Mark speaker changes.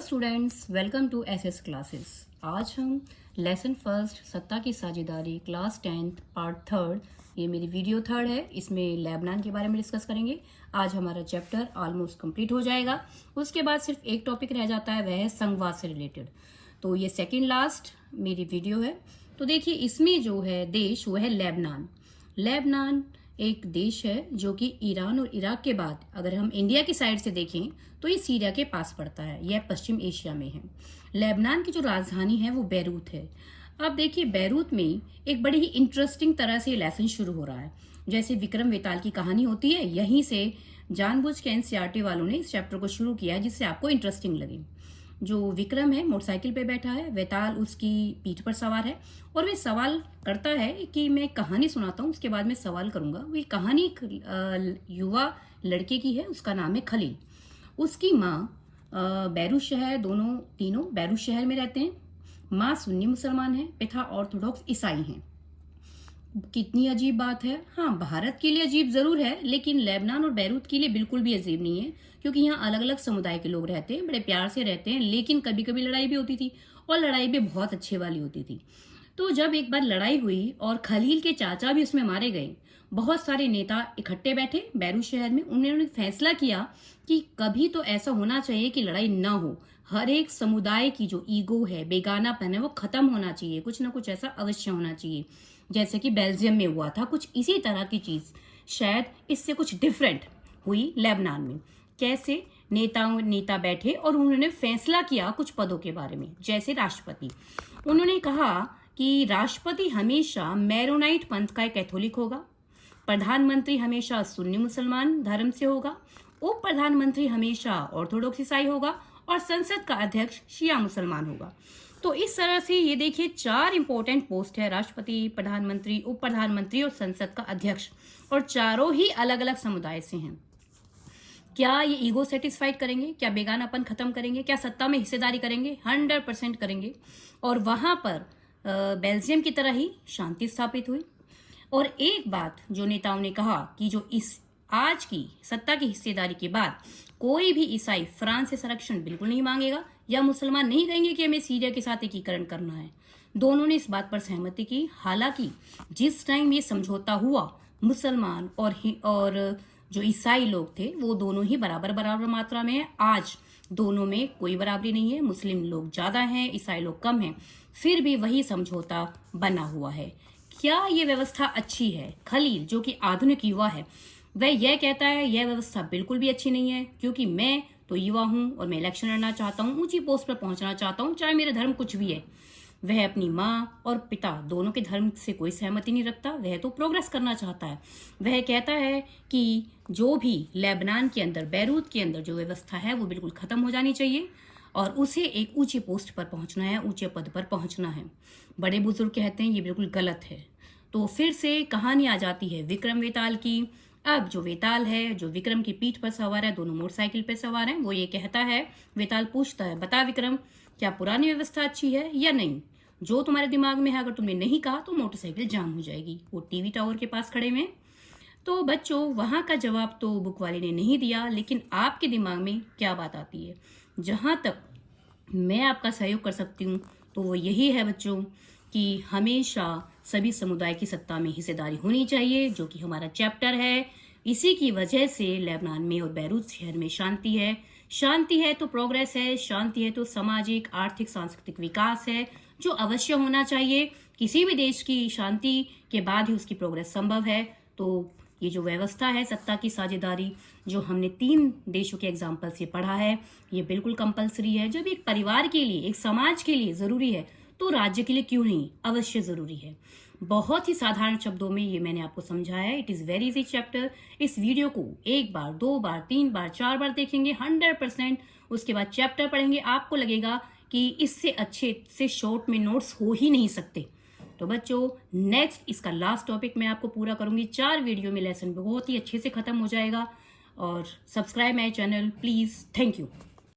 Speaker 1: Students, welcome to SS classes. आज हम lesson first सत्ता की साझेदारी क्लास 10th पार्ट थर्ड, ये मेरी वीडियो थर्ड है, इसमें लेबनान के बारे में डिस्कस करेंगे। आज हमारा चैप्टर ऑलमोस्ट कंप्लीट हो जाएगा। उसके बाद सिर्फ एक टॉपिक रह जाता है, वह है संघवाद से रिलेटेड। तो ये सेकेंड लास्ट मेरी वीडियो है। तो देखिए, इसमें जो है देश वो है लेबनान। लेबनान एक देश है जो कि ईरान और इराक के बाद अगर हम इंडिया की साइड से देखें तो ये सीरिया के पास पड़ता है। यह पश्चिम एशिया में है। लेबनान की जो राजधानी है वो बैरूत है। अब देखिए, बैरूत में एक बड़ी ही इंटरेस्टिंग तरह से लेसन शुरू हो रहा है। जैसे विक्रम वेताल की कहानी होती है, यहीं से जानबूझ के एनसीईआरटी वालों ने इस चैप्टर को शुरू किया है जिससे आपको इंटरेस्टिंग लगे। जो विक्रम है मोटरसाइकिल पे बैठा है, वेताल उसकी पीठ पर सवार है और वे सवाल करता है कि मैं कहानी सुनाता हूँ, उसके बाद मैं सवाल करूंगा। वो कहानी एक युवा लड़के की है, उसका नाम है खलील। उसकी माँ बैरूत शहर, तीनों बैरूत शहर में रहते हैं। माँ सुन्नी मुसलमान है, पिता ऑर्थोडॉक्स ईसाई हैं। कितनी अजीब बात है। हाँ, भारत के लिए अजीब जरूर है, लेकिन लेबनान और बैरूत के लिए बिल्कुल भी अजीब नहीं है, क्योंकि यहाँ अलग अलग समुदाय के लोग रहते हैं, बड़े प्यार से रहते हैं। लेकिन कभी कभी लड़ाई भी होती थी, और लड़ाई भी बहुत अच्छे वाली होती थी। तो जब एक बार लड़ाई हुई और खलील के चाचा भी उसमें मारे गए, बहुत सारे नेता इकट्ठे बैठे बैरूत शहर में। उन्होंने फैसला किया कि कभी तो ऐसा होना चाहिए कि लड़ाई ना हो। हर एक समुदाय की जो ईगो है, बेगानापन है, वो खत्म होना चाहिए। कुछ ना कुछ ऐसा अवश्य होना चाहिए, जैसे कि बेल्जियम में हुआ था। कुछ इसी तरह की चीज, शायद इससे कुछ डिफरेंट हुई लेबनान में। कैसे नेता बैठे और उन्होंने फैसला किया कुछ पदों के बारे में, जैसे राष्ट्रपति। उन्होंने कहा कि राष्ट्रपति हमेशा मैरोनाइट पंथ का एक कैथोलिक होगा, प्रधानमंत्री हमेशा सुन्नी मुसलमान धर्म से होगा, उप प्रधानमंत्री हमेशा ऑर्थोडॉक्स ईसाई होगा, और संसद का अध्यक्ष शिया मुसलमान होगा। तो इस तरह से ये देखिए, 4 इंपॉर्टेंट पोस्ट है, राष्ट्रपति, प्रधानमंत्री, उप प्रधानमंत्री और संसद का अध्यक्ष, और चारों ही अलग अलग समुदाय से हैं। क्या ये ईगो सेटिस्फाइड करेंगे? क्या बेगानापन खत्म करेंगे? क्या सत्ता में हिस्सेदारी करेंगे? 100% करेंगे। और वहां पर बेल्जियम की तरह ही शांति स्थापित हुई। और एक बात जो नेताओं ने कहा कि जो इस आज की सत्ता की हिस्सेदारी के बाद कोई भी ईसाई फ्रांस से संरक्षण बिल्कुल नहीं मांगेगा, या मुसलमान नहीं कहेंगे कि हमें सीरिया के साथ एकीकरण करना है। दोनों ने इस बात पर सहमति की। हालांकि जिस टाइम ये समझौता हुआ, मुसलमान और जो ईसाई लोग थे वो दोनों ही बराबर बराबर मात्रा में है। आज दोनों में कोई बराबरी नहीं है। मुस्लिम लोग ज्यादा हैं, ईसाई लोग कम हैं, फिर भी वही समझौता बना हुआ है। क्या ये व्यवस्था अच्छी है? खलील, जो कि आधुनिक युवा है, वह यह कहता है यह व्यवस्था बिल्कुल भी अच्छी नहीं है, क्योंकि मैं तो युवा हूं और मैं इलेक्शन लड़ना चाहता हूं, ऊंची पोस्ट पर पहुंचना चाहता हूं, चाहे मेरा धर्म कुछ भी है। वह अपनी माँ और पिता दोनों के धर्म से कोई सहमति नहीं रखता, वह तो प्रोग्रेस करना चाहता है। वह कहता है कि जो भी लेबनान के अंदर, बैरूत के अंदर जो व्यवस्था है वो बिल्कुल खत्म हो जानी चाहिए, और उसे एक ऊंची पोस्ट पर पहुंचना है, ऊंचे पद पर पहुंचना है। बड़े बुजुर्ग कहते हैं ये बिल्कुल गलत है। तो फिर से कहानी आ जाती है विक्रम वेताल की। अब जो वेताल है, जो विक्रम की पीठ पर सवार है, दोनों मोटरसाइकिल पर सवार हैं, वो ये कहता है, वेताल पूछता है, बता विक्रम, क्या पुरानी व्यवस्था अच्छी है या नहीं? जो तुम्हारे दिमाग में है, अगर तुमने नहीं कहा तो मोटरसाइकिल जाम हो जाएगी। वो टीवी टावर के पास खड़े में। तो बच्चों, वहां का जवाब तो बुक वाले ने नहीं दिया, लेकिन आपके दिमाग में क्या बात आती है? जहां तक मैं आपका सहयोग कर सकती हूँ तो वो यही है बच्चों कि हमेशा सभी समुदाय की सत्ता में हिस्सेदारी होनी चाहिए, जो कि हमारा चैप्टर है। इसी की वजह से लेबनान में और बैरूत शहर में शांति है। शांति है तो प्रोग्रेस है, शांति है तो सामाजिक, आर्थिक, सांस्कृतिक विकास है, जो अवश्य होना चाहिए। किसी भी देश की शांति के बाद ही उसकी प्रोग्रेस संभव है। तो ये जो व्यवस्था है सत्ता की साझेदारी, जो हमने 3 देशों के एग्जाम्पल से पढ़ा है, ये बिल्कुल कंपलसरी है। जब एक परिवार के लिए, एक समाज के लिए जरूरी है, तो राज्य के लिए क्यों नहीं, अवश्य जरूरी है। बहुत ही साधारण शब्दों में ये मैंने आपको समझाया है। It is very easy chapter. इस वीडियो को 1 बार, 2 बार, 3 बार, 4 बार देखेंगे 100%। उसके बाद चैप्टर पढ़ेंगे, आपको लगेगा कि इससे अच्छे से शॉर्ट में नोट्स हो ही नहीं सकते। तो बच्चों, नेक्स्ट इसका लास्ट टॉपिक मैं आपको पूरा करूंगी। 4 वीडियो में लेसन बहुत ही अच्छे से खत्म हो जाएगा। और subscribe my channel please. Thank you.